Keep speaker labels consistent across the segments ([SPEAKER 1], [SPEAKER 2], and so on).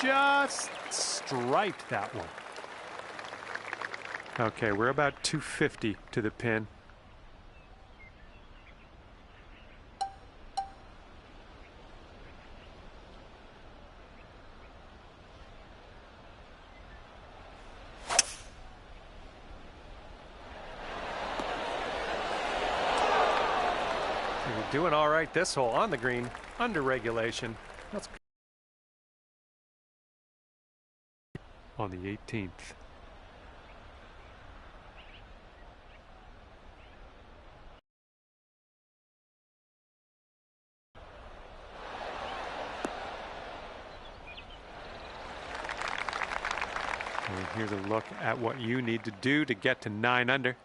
[SPEAKER 1] just striped that one. Okay, we're about 250 to the pin. Doing all right this hole on the green, under regulation. Let's go on the 18th. And here's a look at what you need to do to get to 9 under.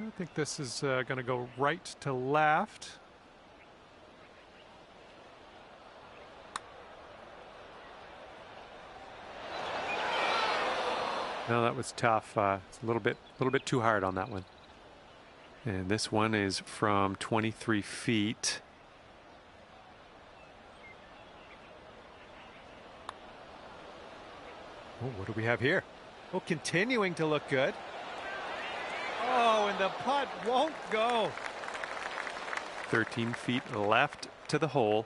[SPEAKER 1] I think this is going to go right to left. No, that was tough. It's a little bit too hard on that one. And this one is from 23 feet. Oh, what do we have here? Oh, continuing to look good. Oh, and the putt won't go. 13 feet left to the hole.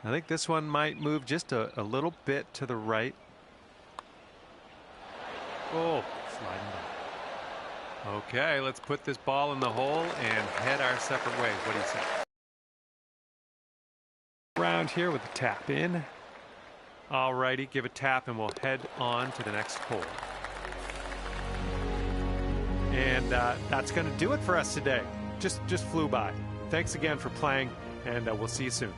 [SPEAKER 1] I think this one might move just a little bit to the right. Oh, sliding down. Okay, let's put this ball in the hole and head our separate ways. What do you say? Around here with the tap in. All righty, give a tap and we'll head on to the next hole. And that's going to do it for us today. Just flew by. Thanks again for playing, and we'll see you soon.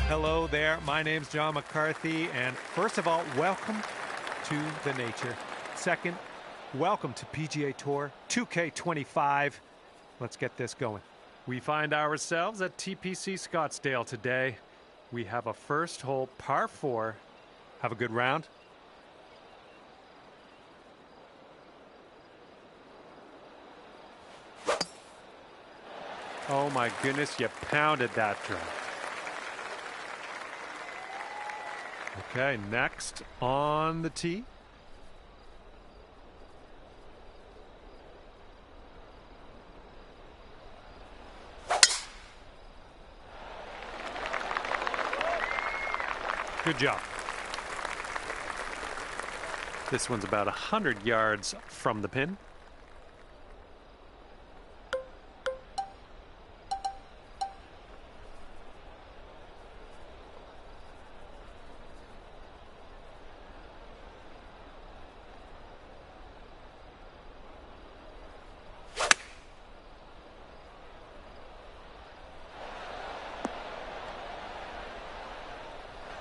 [SPEAKER 1] Hello there, my name's John McCarthy, and first of all, welcome to the nature. Second, welcome to PGA Tour 2K25. Let's get this going. We find ourselves at TPC Scottsdale today. We have a first hole par 4. Have a good round. Oh my goodness, you pounded that drive. Okay, next on the tee. Good job. This one's about 100 yards from the pin.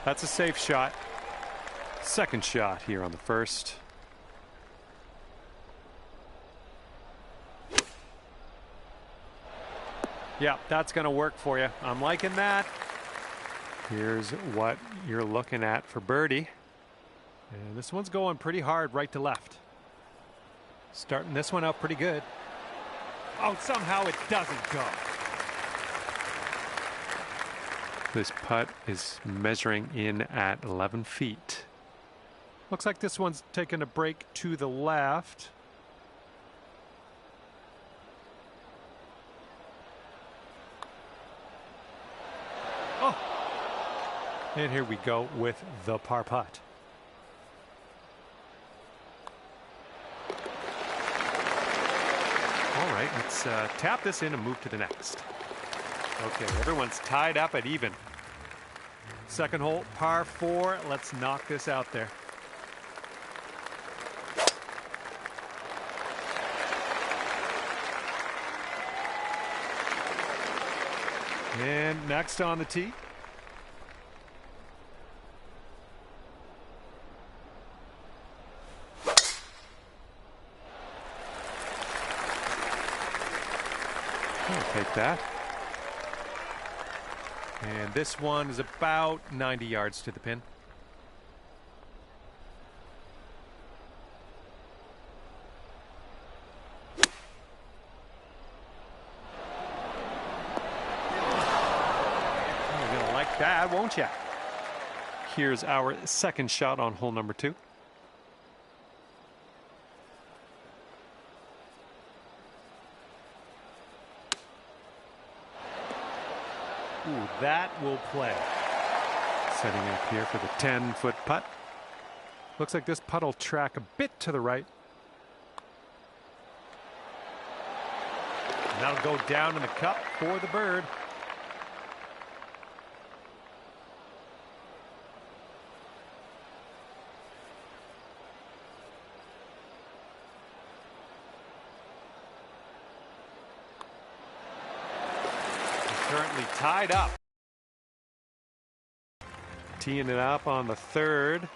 [SPEAKER 1] That's a safe shot. Second shot here on the first. Yeah, that's going to work for you. I'm liking that. Here's what you're looking at for birdie. And this one's going pretty hard right to left. Starting this one out pretty good. Oh, somehow it doesn't go. This putt is measuring in at 11 feet. Looks like this one's taking a break to the left. Oh! And here we go with the par putt. All right, let's tap this in and move to the next. Okay, everyone's tied up at even. Second hole, par 4. Let's knock this out there. And next on the tee. I'll take that. And this one is about 90 yards to the pin. You're gonna like that, won't you? Here's our second shot on hole number 2. Ooh, that will play. Setting up here for the 10-foot putt. Looks like this putt will track a bit to the right. And that'll go down in the cup for the bird. Currently tied up. Teeing it up on the third.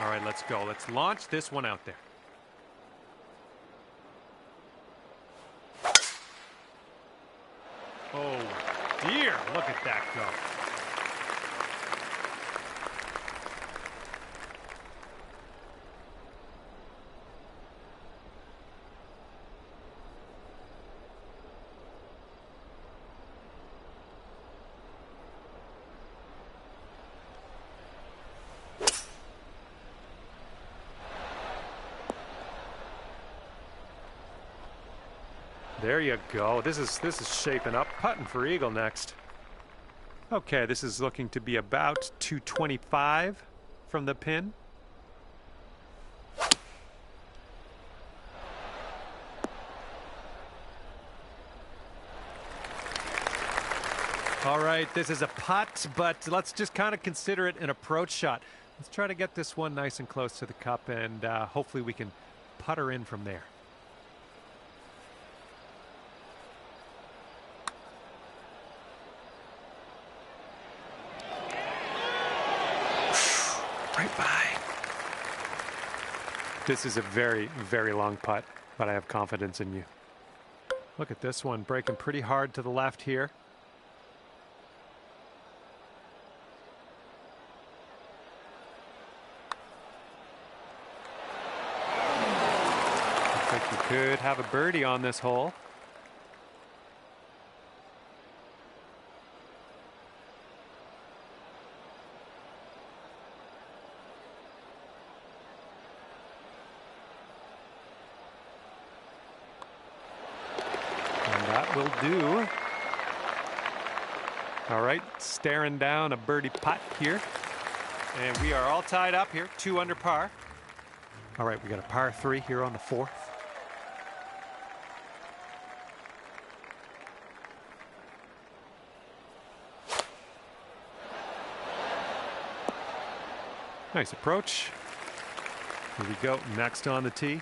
[SPEAKER 1] All right, let's go. Let's launch this one out there. Oh dear, look at that go. There you go. This is shaping up. Putting for eagle next. Okay, this is looking to be about 225 from the pin. All right, this is a putt, but let's just kind of consider it an approach shot. Let's try to get this one nice and close to the cup, and hopefully we can putter in from there. Right by. This is a very, very long putt, but I have confidence in you. Look at this one, breaking pretty hard to the left here. Looks like you could have a birdie on this hole. That will do. All right, staring down a birdie putt here. And we are all tied up here, 2 under par. All right, we got a par 3 here on the 4th. Nice approach. Here we go, next on the tee.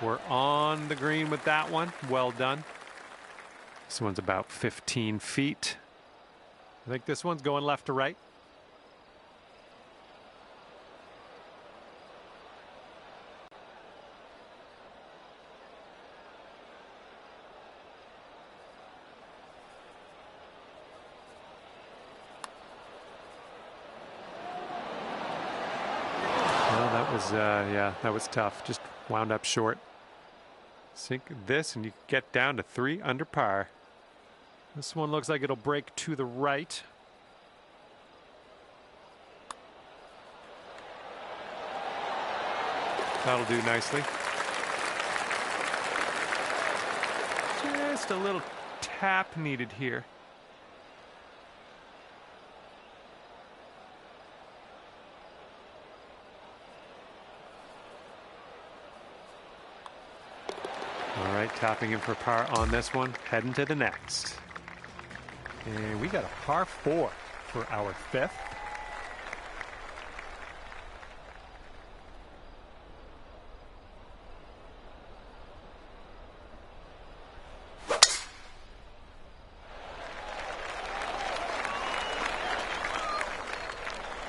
[SPEAKER 1] We're on the green with that one. Well done. This one's about 15 feet. I think this one's going left to right. Yeah, that was tough. Just wound up short. Sink this and you get down to 3 under par. This one looks like it'll break to the right. That'll do nicely. Just a little tap needed here. All right, tapping in for par on this one, heading to the next. And we got a par 4 for our 5th.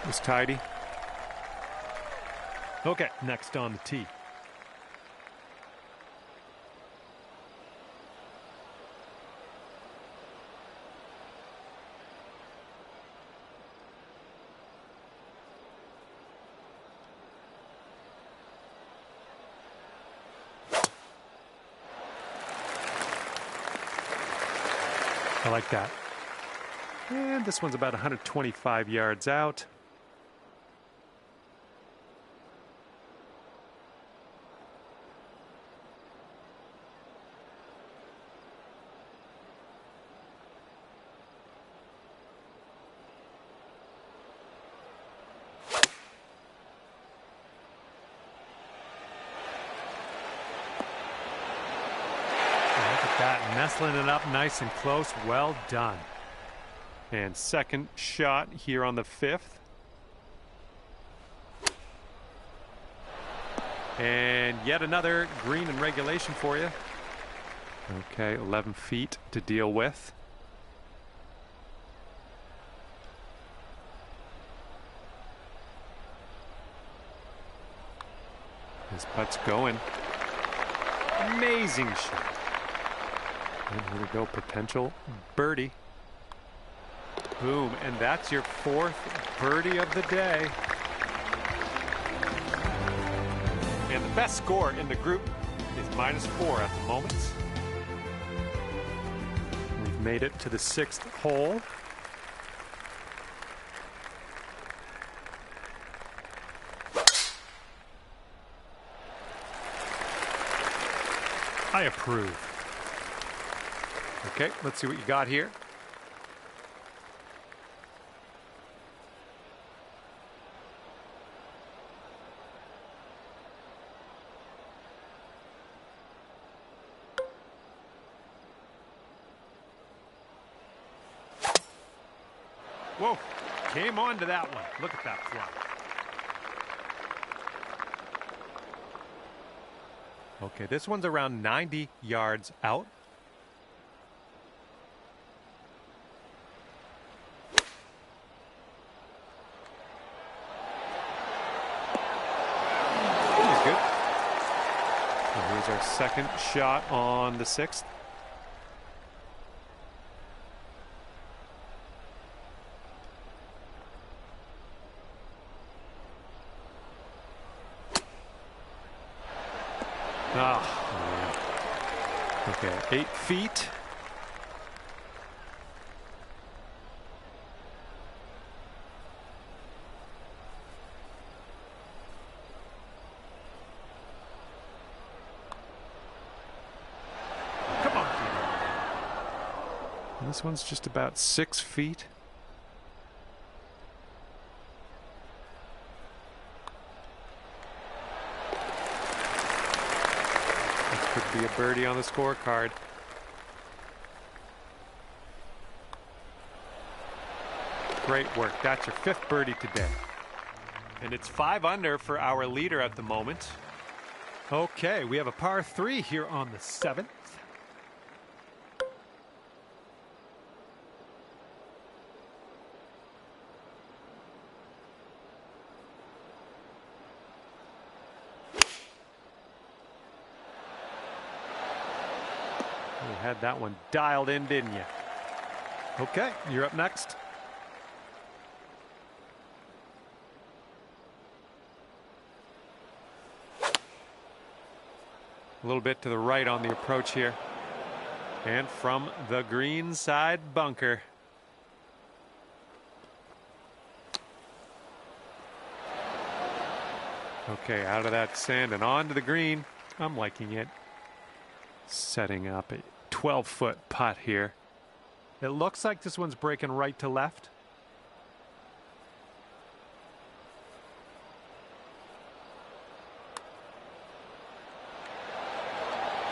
[SPEAKER 1] It was tidy. Okay, next on the tee. I like that. And this one's about 125 yards out. Nestling it up nice and close. Well done. And second shot here on the 5th. And yet another green in regulation for you. Okay, 11 feet to deal with. His putt's going. Amazing shot. And here we go, potential birdie. Boom, and that's your 4th birdie of the day. And the best score in the group is -4 at the moment. We've made it to the 6th hole. I approve. Okay, let's see what you got here. Whoa, came on to that one. Look at that fly. Okay, this one's around 90 yards out. Our second shot on the 6th. Oh, man. Okay, 8 feet. This one's just about 6 feet. This could be a birdie on the scorecard. Great work. That's your 5th birdie today. And it's 5 under for our leader at the moment. Okay, we have a par 3 here on the 7th. You had that one dialed in, didn't you? Okay, you're up next. A little bit to the right on the approach here. And from the green side bunker. Okay, out of that sand and onto the green. I'm liking it. Setting up a 12-foot putt here. It looks like this one's breaking right to left.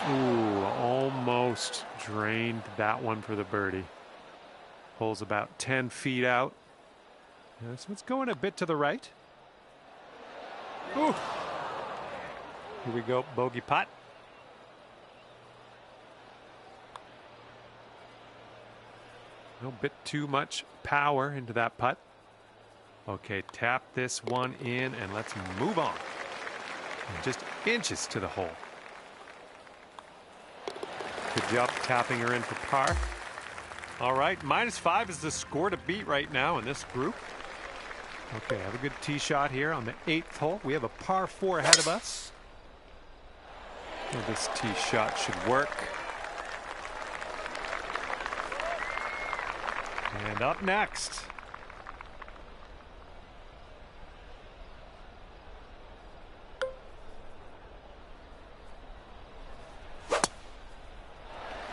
[SPEAKER 1] Ooh, almost drained that one for the birdie. Hole's about 10 feet out. This one's going a bit to the right. Ooh. Here we go, bogey putt. A bit too much power into that putt. Okay, tap this one in and let's move on. And just inches to the hole. Good job tapping her in for par. All right, -5 is the score to beat right now in this group. Okay, have a good tee shot here on the 8th hole. We have a par 4 ahead of us. Well, this tee shot should work. And up next.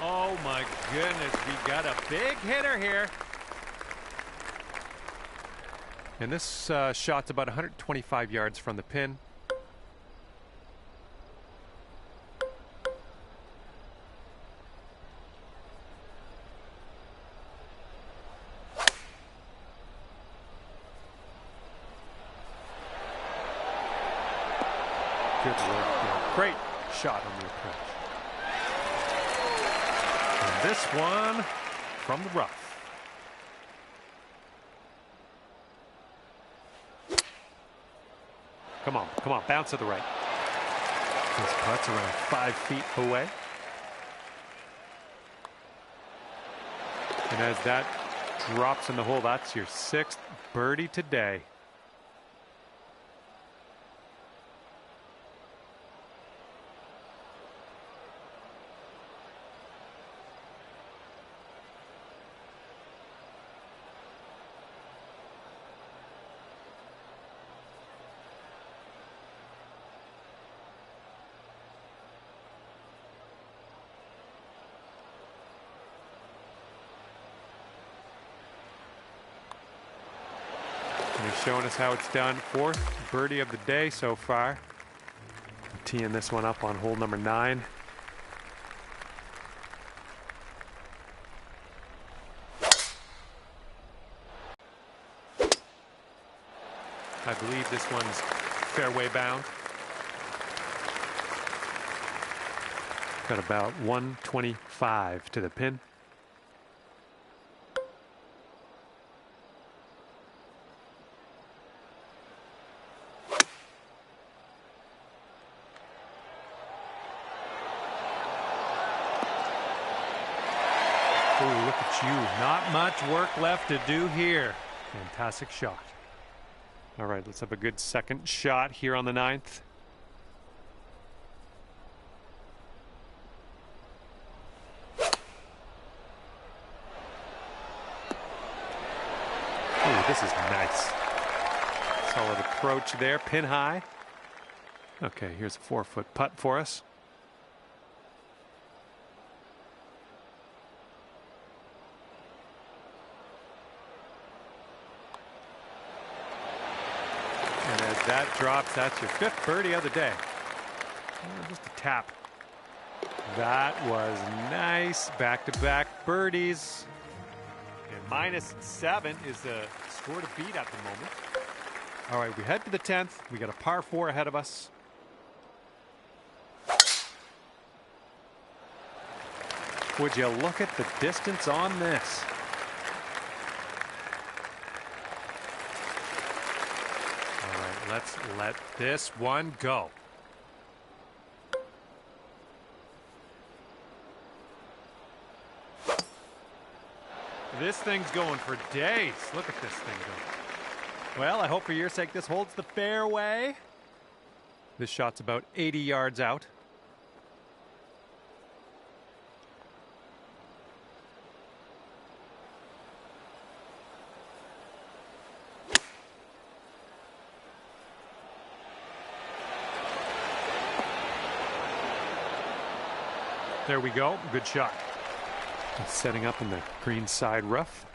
[SPEAKER 1] Oh my goodness, we got a big hitter here. And this shot's about 125 yards from the pin. Good work there. Great shot on the approach. And this one from the rough. Come on, come on, bounce to the right. This putt's around 5 feet away. And as that drops in the hole, that's your 6th birdie today. They're showing us how it's done. 4th birdie of the day so far. Teeing this one up on hole number 9. I believe this one's fairway bound. Got about 125 to the pin. Oh, look at you. Not much work left to do here. Fantastic shot. All right, let's have a good second shot here on the 9th. Oh, this is nice. Solid approach there, pin high. Okay, here's a 4-foot putt for us. And as that drops, that's your 5th birdie of the day. Oh, just a tap. That was nice. Back-to-back birdies. And -7 is the score to beat at the moment. All right, we head to the 10th. We got a par 4 ahead of us. Would you look at the distance on this? All right, let's let this one go. This thing's going for days. Look at this thing going. Well, I hope for your sake this holds the fairway. This shot's about 80 yards out. There we go. Good shot. Setting up in the green side rough.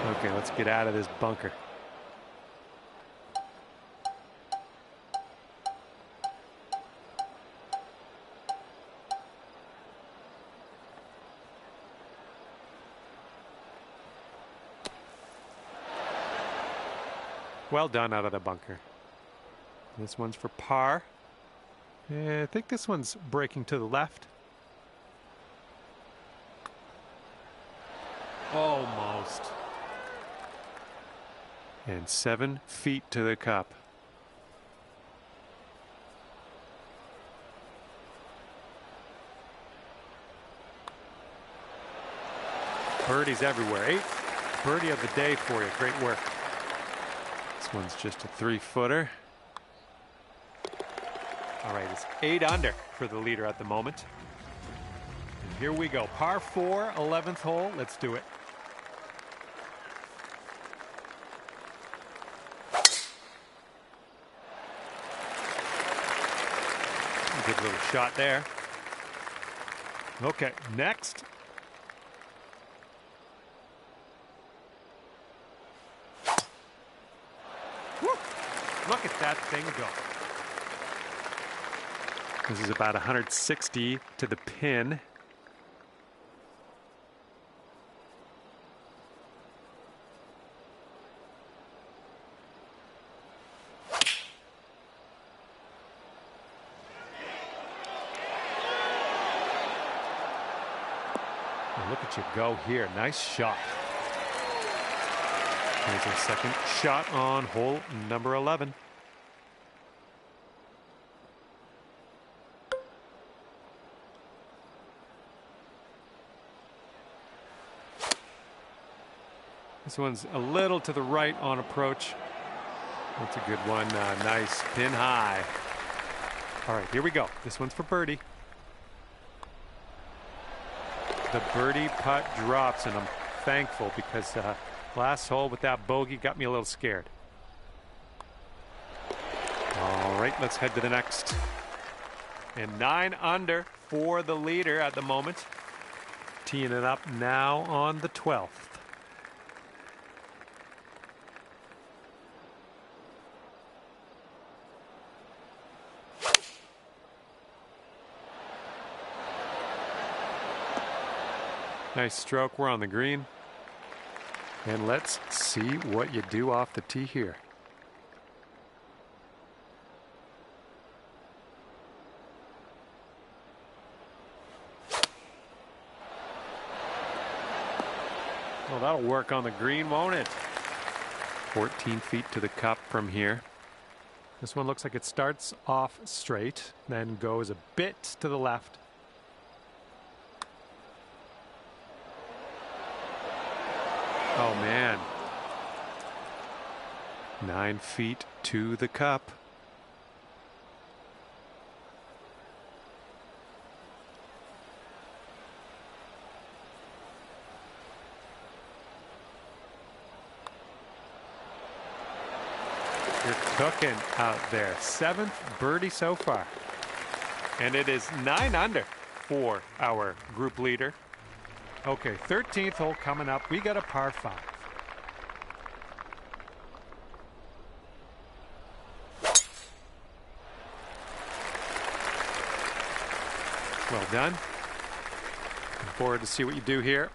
[SPEAKER 1] Okay, let's get out of this bunker. Well done out of the bunker. This one's for par. I think this one's breaking to the left. Almost. And 7 feet to the cup. Birdies everywhere. 8th birdie of the day for you. Great work. This one's just a 3-footer. All right, it's 8 under for the leader at the moment. And here we go. Par 4, 11th hole. Let's do it. Good little shot there. Okay, next. Woo! Look at that thing go. This is about 160 to the pin. Look at you go here. Nice shot. Here's our second shot on hole number 11. This one's a little to the right on approach. That's a good one. Nice pin high. All right, here we go. This one's for birdie. The birdie putt drops, and I'm thankful because last hole with that bogey got me a little scared. All right, let's head to the next. And 9 under for the leader at the moment. Teeing it up now on the 12th. Nice stroke. We're on the green. And let's see what you do off the tee here. Well, that'll work on the green, won't it? 14 feet to the cup from here. This one looks like it starts off straight, then goes a bit to the left. Oh, man. 9 feet to the cup. You're cooking out there. 7th birdie so far. And it is 9 under for our group leader. Okay, 13th hole coming up. We got a par 5. Well done. Looking forward to see what you do here.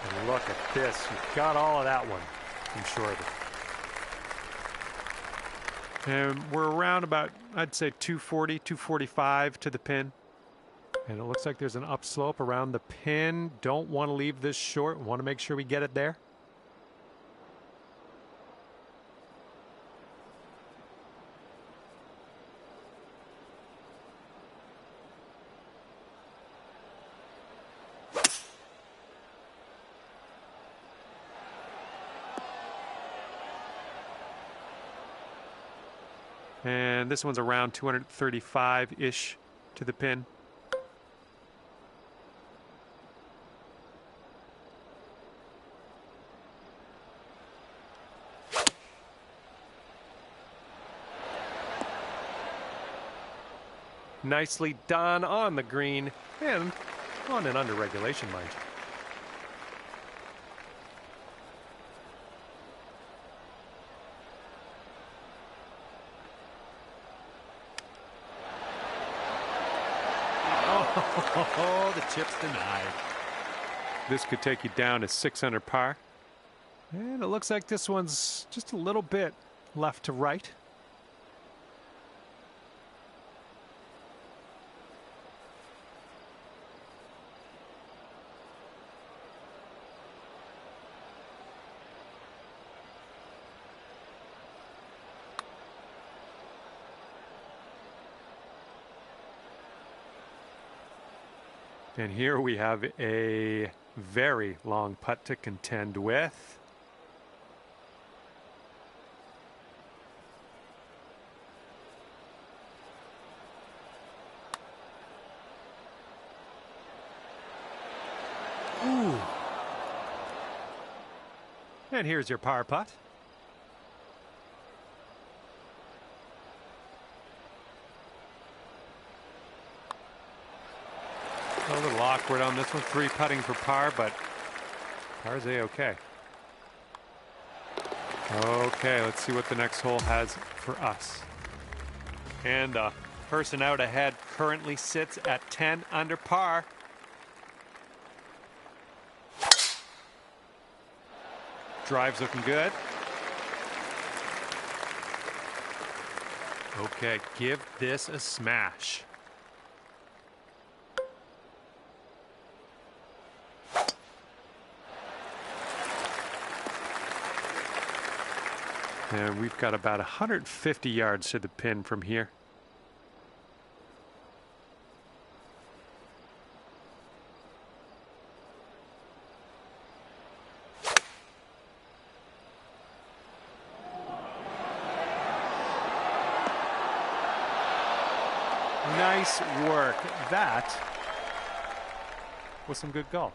[SPEAKER 1] And look at this. You've got all of that one, I'm sure of it. And we're around about, I'd say 240, 245 to the pin. And it looks like there's an upslope around the pin. Don't want to leave this short. Want to make sure we get it there. And this one's around 235-ish to the pin. Nicely done on the green and on and under regulation, mind you. Oh, the chip's denied. This could take you down to 6 under par. And it looks like this one's just a little bit left to right. And here we have a very long putt to contend with. Ooh. And here's your par putt. A little awkward on this one. 3 putting for par, but par's a-okay. Okay, let's see what the next hole has for us. And the person out ahead currently sits at 10 under par. Drive's looking good. Okay, give this a smash. And we've got about 150 yards to the pin from here. Nice work. That was some good golf.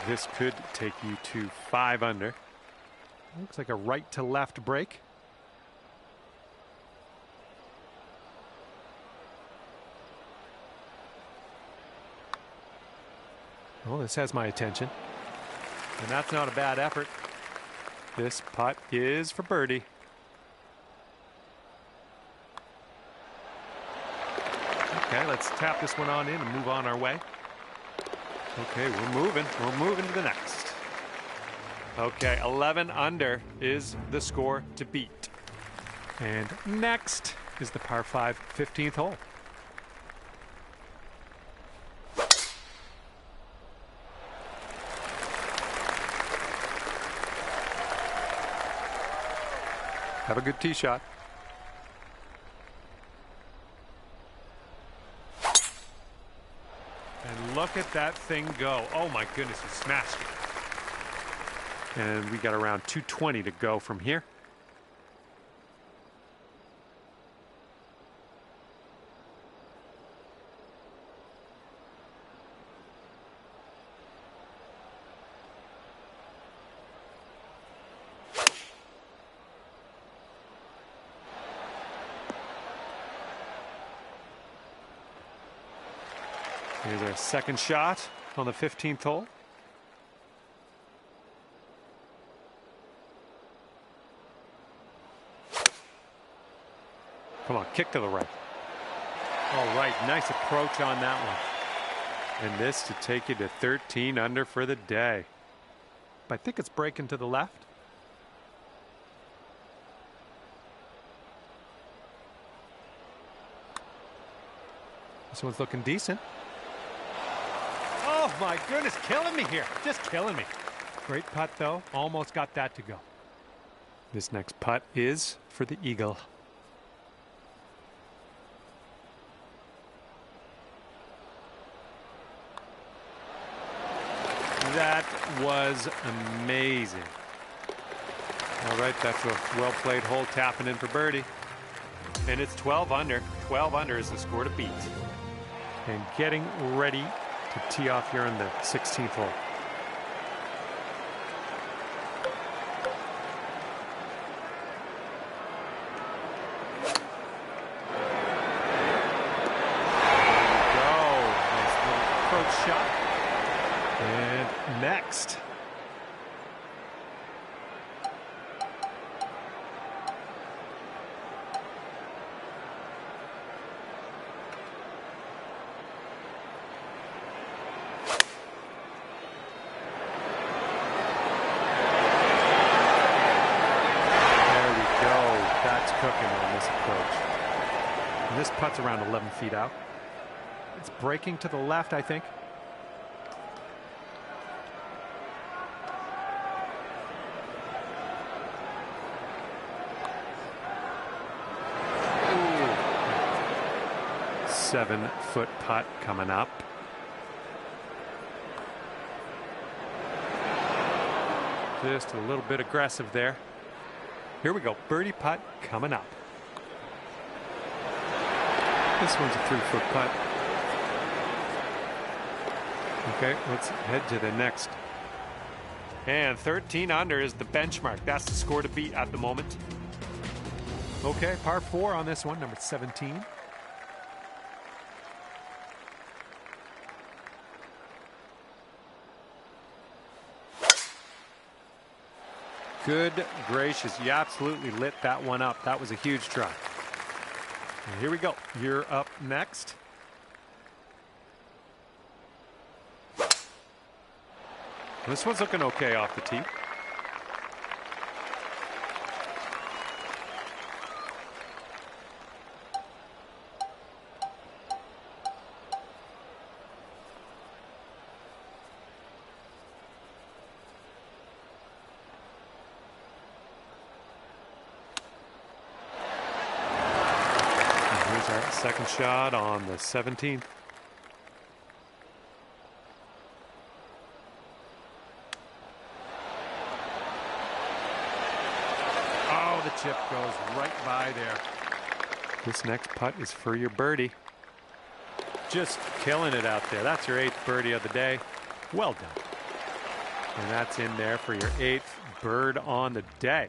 [SPEAKER 1] This could take you to 5 under. Looks like a right to left break. Well, this has my attention. And that's not a bad effort. This putt is for birdie. Okay, let's tap this one on in and move on our way. Okay, we're moving. We're moving to the next. Okay, 11 under is the score to beat. And next is the par 5 15th hole. Have a good tee shot. And look at that thing go. Oh my goodness, he smashed it. And we got around 220 to go from here. Here's our second shot on the 15th hole. Come on, kick to the right. All right, nice approach on that one. And this to take you to 13 under for the day. I think it's breaking to the left. This one's looking decent. Oh my goodness, killing me here. Just killing me. Great putt though. Almost got that to go. This next putt is for the eagle. That was amazing. All right, that's a well-played hole, tapping in for birdie. And it's 12 under. 12 under is the score to beat. And getting ready to tee off here on the 16th hole. There we go. Nice little approach shot. And next. Cooking on this approach. And this putt's around 11 feet out. It's breaking to the left, I think. Ooh. 7-foot putt coming up. Just a little bit aggressive there. Here we go, birdie putt coming up. This one's a 3-foot putt. Okay, let's head to the next. And 13 under is the benchmark. That's the score to beat at the moment. Okay, par 4 on this one, number 17. Good gracious, you absolutely lit that one up. That was a huge try. And here we go. You're up next. This one's looking okay off the tee. Second shot on the 17th. Oh, the chip goes right by there. This next putt is for your birdie. Just killing it out there. That's your 8th birdie of the day. Well done. And that's in there for your 8th bird on the day.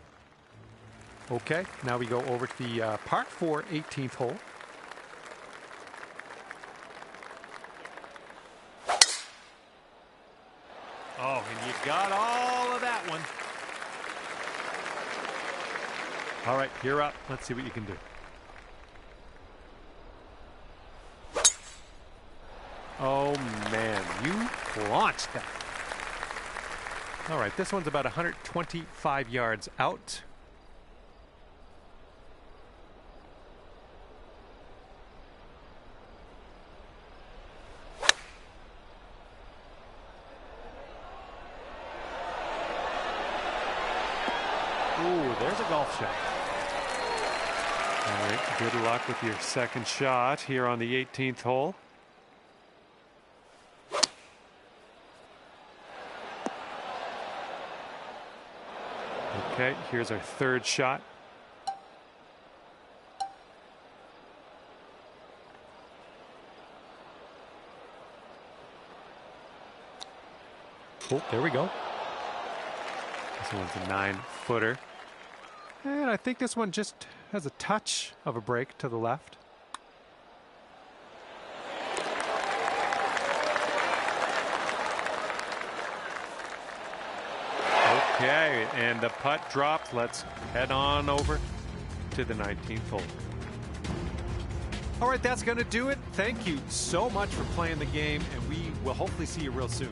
[SPEAKER 1] Okay, now we go over to the par 4 18th hole. Oh, and you got all of that one. All right, you're up. Let's see what you can do. Oh, man, you launched that. All right, this one's about 125 yards out. Ooh, there's a golf shot. All right, good luck with your second shot here on the 18th hole. Okay, here's our third shot. Oh, there we go. This one's a 9-footer. And I think this one just has a touch of a break to the left. Okay, and the putt dropped. Let's head on over to the 19th hole. All right, that's going to do it. Thank you so much for playing the game, and we will hopefully see you real soon.